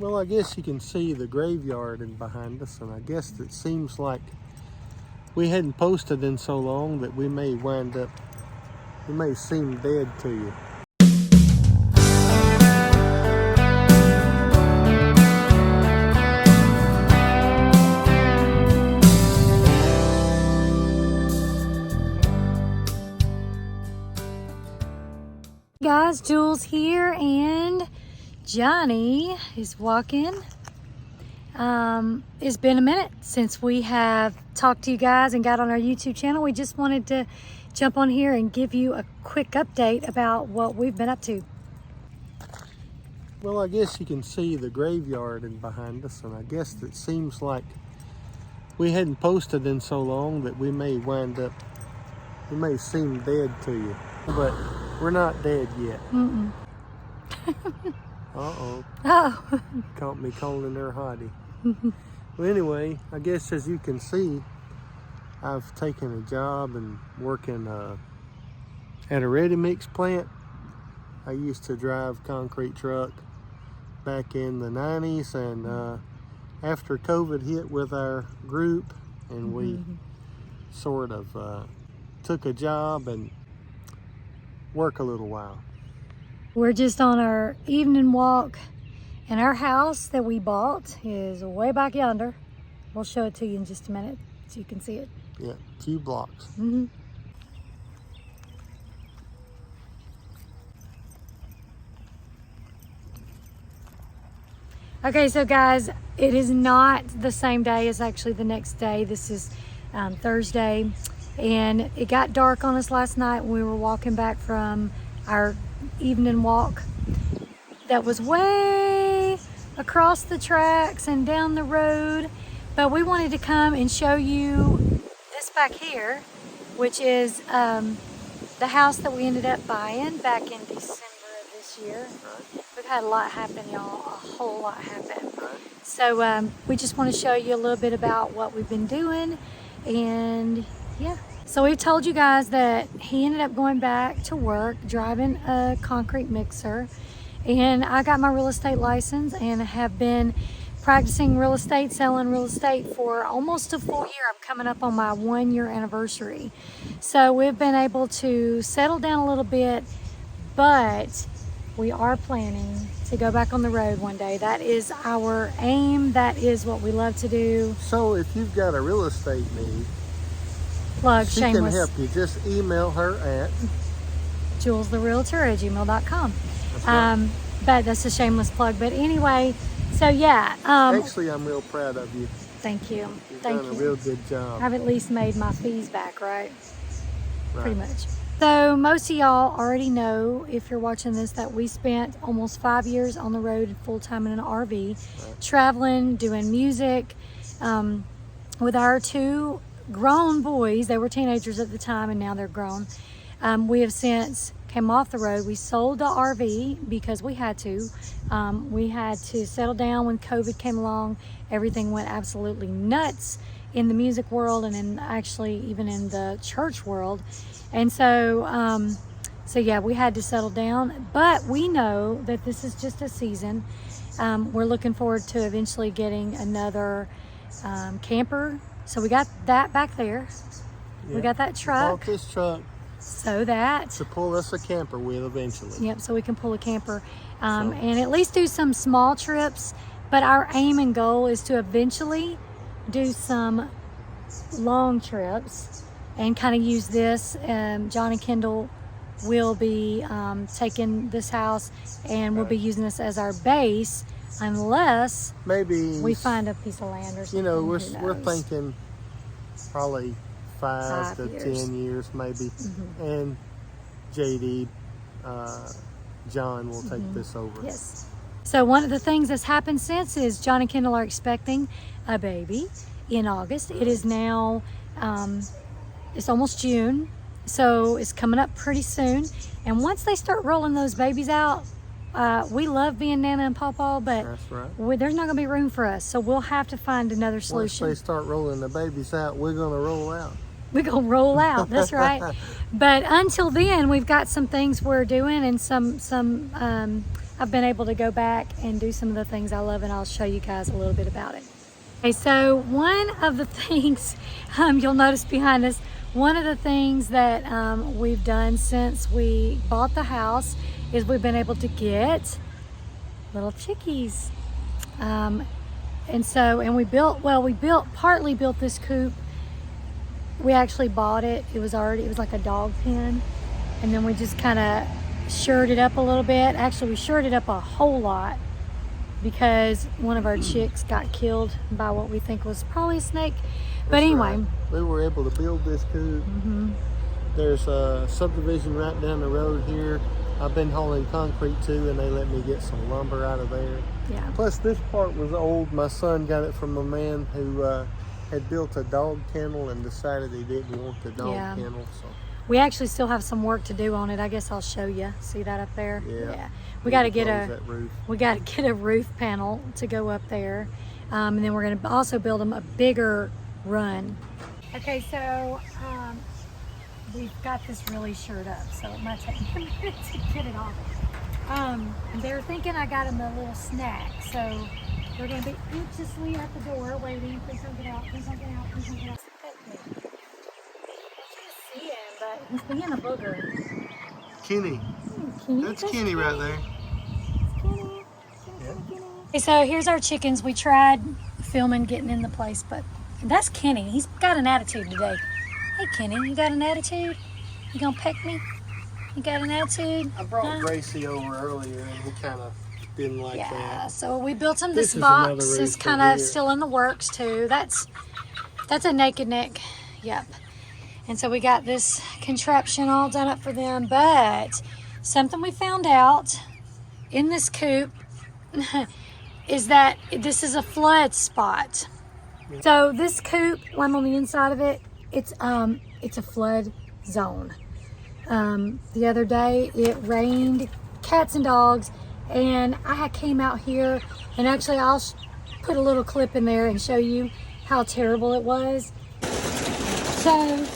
Well, I guess you can see the graveyard in behind us, and I guess it seems like we hadn't posted in so long that we may seem dead to you. Guys, Jules here and Johnny is walking. It's been a minute since we have talked to you guys and got on our YouTube channel. We just wanted to jump on here and give you a quick update about what we've been up to. Well, I guess you can see the graveyard in behind us, and I guess it seems like we hadn't posted in so long that we may seem dead to you, but we're not dead yet. Mm-mm. Uh-oh. Oh. Caught me calling her Hottie. Well, anyway, I guess as you can see, I've taken a job and working at a ready-mix plant. I used to drive concrete truck back in the 90s, and after COVID hit with our group, and we sort of took a job and work a little while. We're just on our evening walk, and our house that we bought is way back yonder. We'll show it to you in just a minute so you can see it. Yeah, a few blocks. Mm-hmm. Okay, so guys, it is not the same day. It's actually the next day. This is Thursday, and it got dark on us last night when we were walking back from our evening walk that was way across the tracks and down the road. But we wanted to come and show you this back here, which is the house that we ended up buying back in December of this year. We've had a lot happen, y'all, a whole lot happen. So we just want to show you a little bit about what we've been doing, and yeah. So we told you guys that he ended up going back to work driving a concrete mixer, and I got my real estate license and have been practicing real estate, selling real estate for almost a full year. I'm coming up on my 1-year anniversary. So we've been able to settle down a little bit, but we are planning to go back on the road one day. That is our aim. That is what we love to do. So if you've got a real estate need, Plug, she shameless. can help you. Just email her at JulesTheRealtor@gmail.com. That's right. But that's a shameless plug. But anyway, so yeah. Actually, I'm real proud of you. Thank you. You've Thank done you. a real good job. I've at least made my fees back, right? Right. Pretty much. So most of y'all already know, if you're watching this, that we spent almost 5 years on the road full-time in an RV, traveling, doing music, with our 2 grown boys. They were teenagers at the time, and now they're grown. We have since came off the road. We sold the RV because we had to. We had to settle down when COVID came along. Everything went absolutely nuts in the music world, and actually even in the church world. And so, yeah, we had to settle down. But we know that this is just a season. We're looking forward to eventually getting another camper. So we got that back there. Yeah. We got that truck. Bought this truck So that. to pull us a camper with eventually. Yep, so we can pull a camper and at least do some small trips. But our aim and goal is to eventually do some long trips and kind of use this. John and Kendall will be taking this house, and we'll be using this as our base, unless maybe we find a piece of land or something. You know, we're Who knows? thinking probably 5 to 10 years maybe. And JD, John will take this over. Yes. So one of the things that's happened since is John and Kendall are expecting a baby in August. It is now, it's almost June, so it's coming up pretty soon. And once they start rolling those babies out, we love being Nana and Pawpaw, but That's right. there's not going to be room for us, so we'll have to find another solution. Once they start rolling the babies out, we're going to roll out. We're going to roll out, that's right. But until then, we've got some things we're doing, and some I've been able to go back and do some of the things I love, and I'll show you guys a little bit about it. Okay, so one of the things you'll notice behind us, one of the things that we've done since we bought the house is we've been able to get little chickies. And we partly built this coop. We actually bought it. It was like a dog pen. And then we just kind of shored it up a little bit. Actually, we shored it up a whole lot because one of our chicks got killed by what we think was probably a snake. But That's anyway. right. We were able to build this coop. There's a subdivision right down the road here. I've been hauling concrete too, and they let me get some lumber out of there. Yeah. Plus, this part was old. My son got it from a man who had built a dog kennel and decided he didn't want the dog kennel. So we actually still have some work to do on it. I guess I'll show you. See that up there? Yeah. We got to get a roof panel to go up there, and then we're going to also build them a bigger run. Okay, so we've got this really shored up, so it might take me a minute to get it off. They're thinking I got them a little snack, so we're going to be anxiously at the door waiting. Please don't get out, please don't get out, please don't get out. I can't see him, but he's being a booger. Kenny. That's Kenny right there. Kenny. Okay, so here's our chickens. We tried filming getting in the place, but that's Kenny. He's got an attitude today. Hey Kenny, you got an attitude? You gonna peck me? You got an attitude? I brought Gracie over earlier and he kind of didn't like that. Yeah, so we built him this This is box. another It's rooster kind of here. still in the works too. That's a naked neck. Yep. And so we got this contraption all done up for them, but something we found out in this coop is that this is a flood spot. So this coop, I'm on the inside of it, it's a flood zone. The other day it rained cats and dogs, and I came out here, and actually I'll put a little clip in there and show you how terrible it was. So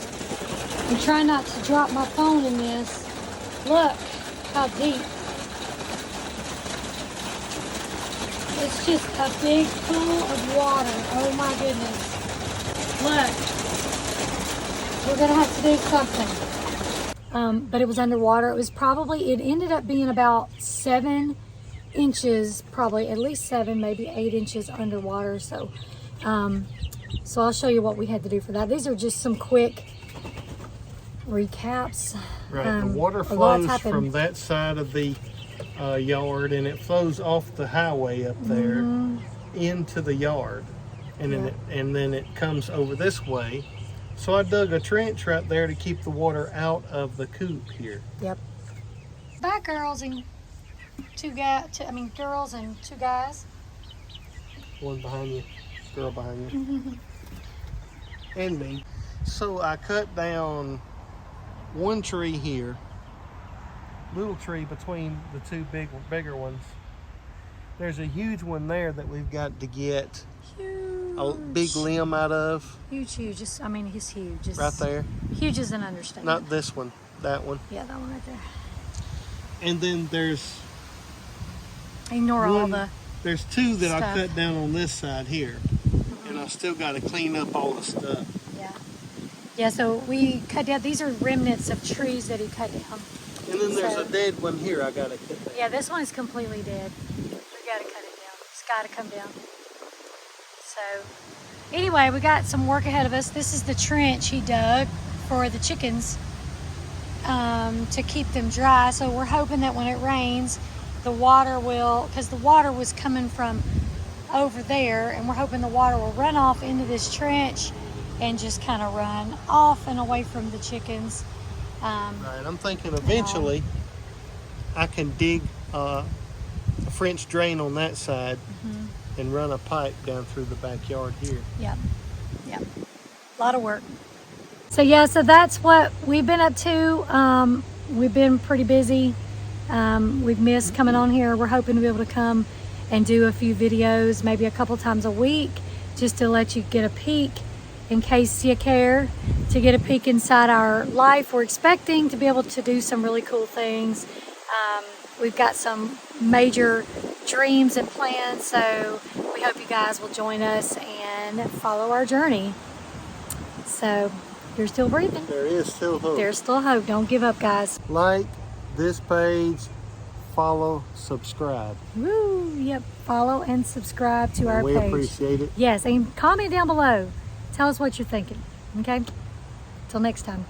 I'm trying not to drop my phone in this. Look how deep. It's just a big pool of water. Oh my goodness. Look. We're gonna have to do something. But it was underwater. It ended up being about 7 inches, probably at least 7, maybe 8 inches underwater. So I'll show you what we had to do for that. These are just some quick recaps. Right, the water flows from that side of the yard, and it flows off the highway up there into the yard, and then it comes over this way. So I dug a trench right there to keep the water out of the coop here. Yep. Bye, girls and girls and 2 guys. One behind you, girl behind you, and me. So I cut down one tree here, little tree between the 2 bigger ones. There's a huge one there that we've got to get a big limb out of. Huge. He's huge. Just right there. Huge is an understatement. Not this one, that one. Yeah, that one right there. And then there's there's 2 that stuff. I cut down on this side here. And I still got to clean up all the stuff. Yeah, so we cut down, these are remnants of trees that he cut down. And then there's a dead one here I got to cut down. Yeah, this one is completely dead. We got to cut it down. It's got to come down. So, anyway, we got some work ahead of us. This is the trench he dug for the chickens to keep them dry. So we're hoping that when it rains, the water will, because the water was coming from over there, and we're hoping the water will run off into this trench and just kind of run off and away from the chickens. Right, I'm thinking eventually I can dig a French drain on that side and run a pipe down through the backyard here. Yep. A lot of work. So that's what we've been up to. We've been pretty busy. We've missed coming on here. We're hoping to be able to come and do a few videos, maybe a couple times a week, just to let you get a peek, in case you care, to get a peek inside our life. We're expecting to be able to do some really cool things. We've got some major dreams and plans. So we hope you guys will join us and follow our journey. So you're still breathing. There is still hope. There's still hope. Don't give up, guys. Like this page, follow, subscribe. Woo! Yep. Follow and subscribe to our We page. appreciate it. Yes, and comment down below. Tell us what you're thinking. Okay? Till next time.